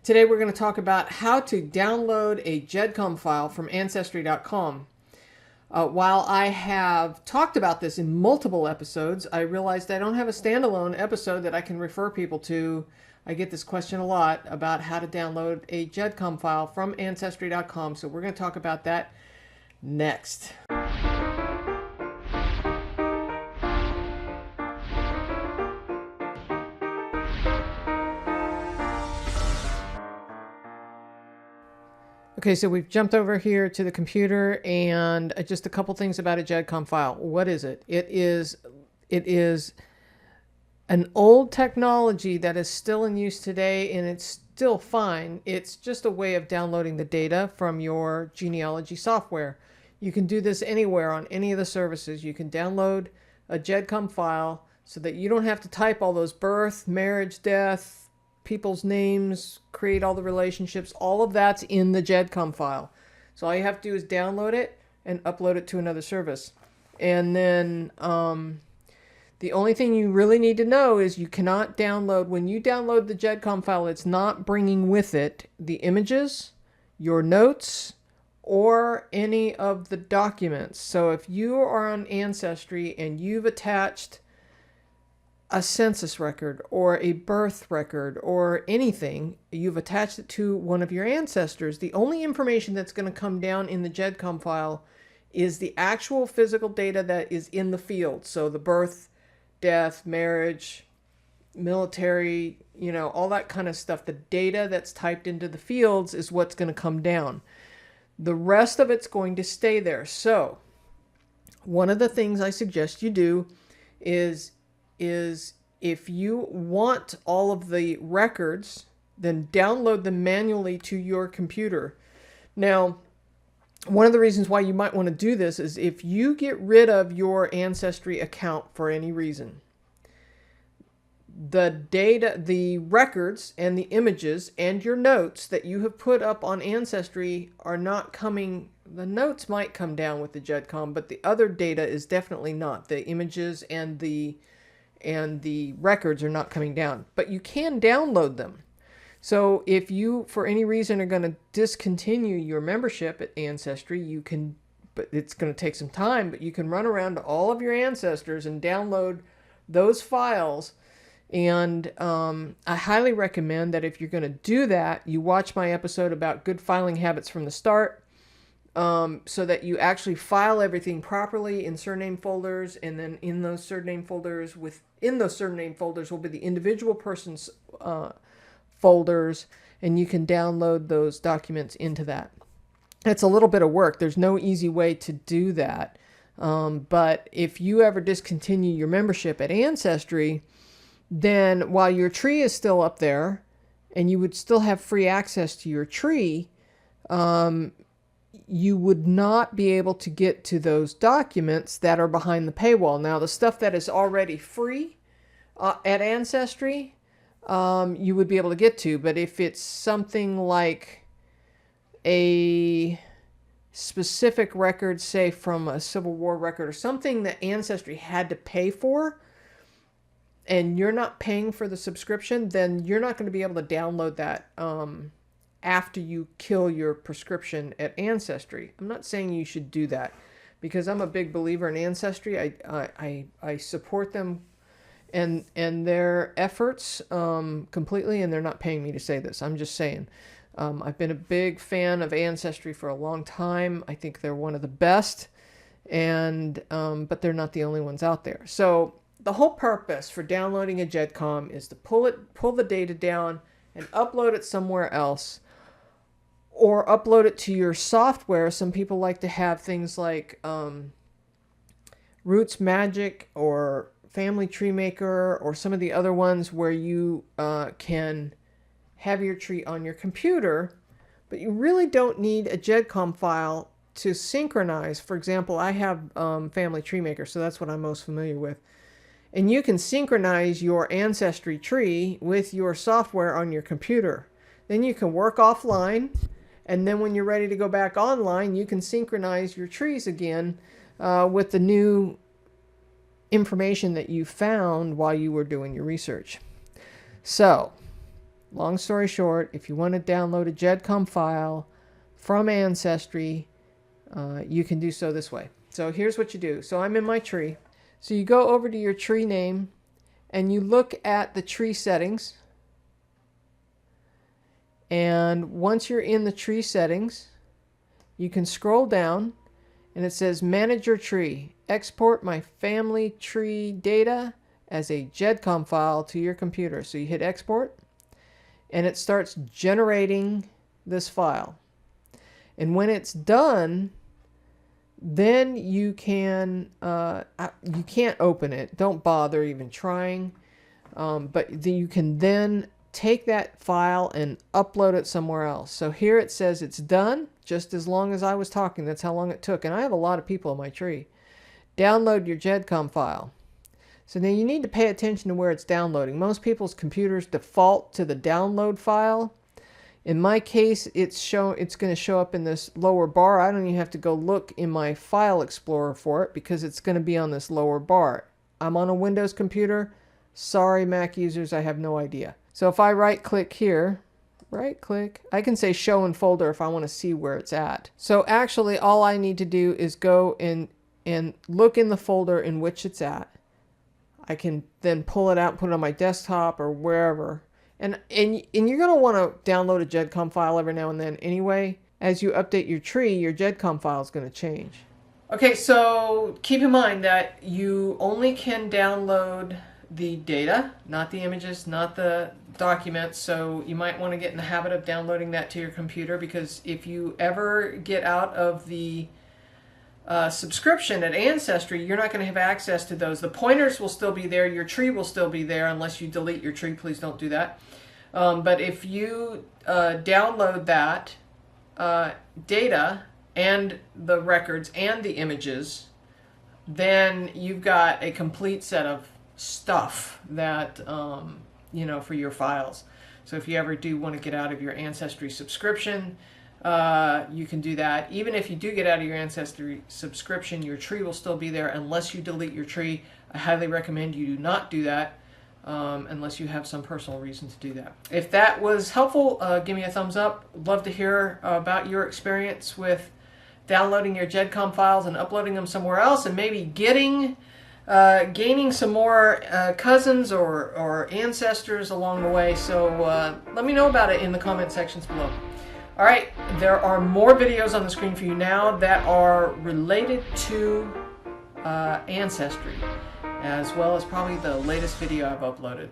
Today we're going to talk about how to download a Gedcom file from Ancestry.com. While I have talked about this in multiple episodes, I realized I don't have a standalone episode that I can refer people to. I get this question a lot about how to download a Gedcom file from Ancestry.com, so we're going to talk about that next. Okay, so we've jumped over here to the computer, and just a couple things about a Gedcom file. What is it? It is an old technology that is still in use today, and it's still fine. It's just a way of downloading the data from your genealogy software. You can do this anywhere on any of the services. You can download a Gedcom file so that you don't have to type all those birth, marriage, death, people's names, create all the relationships. All of that's in the Gedcom file. So all you have to do is download it and upload it to another service. And then the only thing you really need to know is you cannot download, when you download the Gedcom file, it's not bringing with it the images, your notes, or any of the documents. So if you are on Ancestry and you've attached a census record or a birth record or anything, you've attached it to one of your ancestors, the only information that's going to come down in the Gedcom file is the actual physical data that is in the field. So the birth, death, marriage, military, all that kind of stuff. The data that's typed into the fields is what's going to come down. The rest of it's going to stay there. So one of the things I suggest you do is if you want all of the records, then download them manually to your computer. Now, one of the reasons why you might want to do this is if you get rid of your Ancestry account for any reason, the data, the records and the images and your notes that you have put up on Ancestry are not coming. The notes might come down with the Gedcom, but the other data is definitely not. The images and the records are not coming down, but you can download them. So if you, for any reason, are going to discontinue your membership at Ancestry, you can, but it's going to take some time, but you can run around to all of your ancestors and download those files. And I highly recommend that if you're going to do that, you watch my episode about good filing habits from the start. So that you actually file everything properly in surname folders, and then in those surname folders, within those surname folders will be the individual person's folders, and you can download those documents into that. It's a little bit of work. There's no easy way to do that. But if you ever discontinue your membership at Ancestry, then while your tree is still up there, and you would still have free access to your tree, you would not be able to get to those documents that are behind the paywall. Now, the stuff that is already free at Ancestry, you would be able to get to. But if it's something like a specific record, say from a Civil War record or something that Ancestry had to pay for, and you're not paying for the subscription, then you're not going to be able to download that after you kill your prescription at Ancestry. I'm not saying you should do that because I'm a big believer in Ancestry. I support them and their efforts completely, and they're not paying me to say this. I'm just saying. I've been a big fan of Ancestry for a long time. I think they're one of the best, and but they're not the only ones out there. So the whole purpose for downloading a Gedcom is to pull the data down and upload it somewhere else, or upload it to your software. Some people like to have things like Roots Magic or Family Tree Maker or some of the other ones where you can have your tree on your computer, but you really don't need a Gedcom file to synchronize. For example, I have Family Tree Maker, so that's what I'm most familiar with. And you can synchronize your Ancestry tree with your software on your computer. Then you can work offline, and then when you're ready to go back online, you can synchronize your trees again with the new information that you found while you were doing your research. So long story short, if you want to download a Gedcom file from Ancestry, you can do so this way. So here's what you do. So I'm in my tree. So you go over to your tree name and you look at the tree settings. And once you're in the tree settings, you can scroll down and it says manage your tree. Export my family tree data as a Gedcom file to your computer. So you hit export and it starts generating this file. And when it's done, then you can, you can't open it. Don't bother even trying. But you can then take that file and upload it somewhere else. So here it says it's done, just as long as I was talking. That's how long it took. And I have a lot of people in my tree. Download your Gedcom file. So now you need to pay attention to where it's downloading. Most people's computers default to the download file. In my case, it's going to show up in this lower bar. I don't even have to go look in my file explorer for it because it's going to be on this lower bar. I'm on a Windows computer. Sorry, Mac users, I have no idea. So if I right click here, right click, I can say show in folder if I want to see where it's at. So actually all I need to do is go and look in the folder in which it's at. I can then pull it out, put it on my desktop or wherever. And you're going to want to download a Gedcom file every now and then anyway. As you update your tree, your Gedcom file is going to change. Okay, so keep in mind that you only can download the data, not the images, not the documents. So you might want to get in the habit of downloading that to your computer, because if you ever get out of the subscription at Ancestry, you're not going to have access to those. The pointers will still be there. Your tree will still be there unless you delete your tree. Please don't do that. But if you download that data and the records and the images, then you've got a complete set of stuff that, you know, for your files. So if you ever do want to get out of your Ancestry subscription, you can do that. Even if you do get out of your Ancestry subscription, your tree will still be there unless you delete your tree. I highly recommend you do not do that unless you have some personal reason to do that. If that was helpful, give me a thumbs up. Love to hear about your experience with downloading your Gedcom files and uploading them somewhere else, and maybe gaining some more cousins or ancestors along the way. So let me know about it in the comment sections below. All right, there are more videos on the screen for you now that are related to Ancestry, as well as probably the latest video I've uploaded.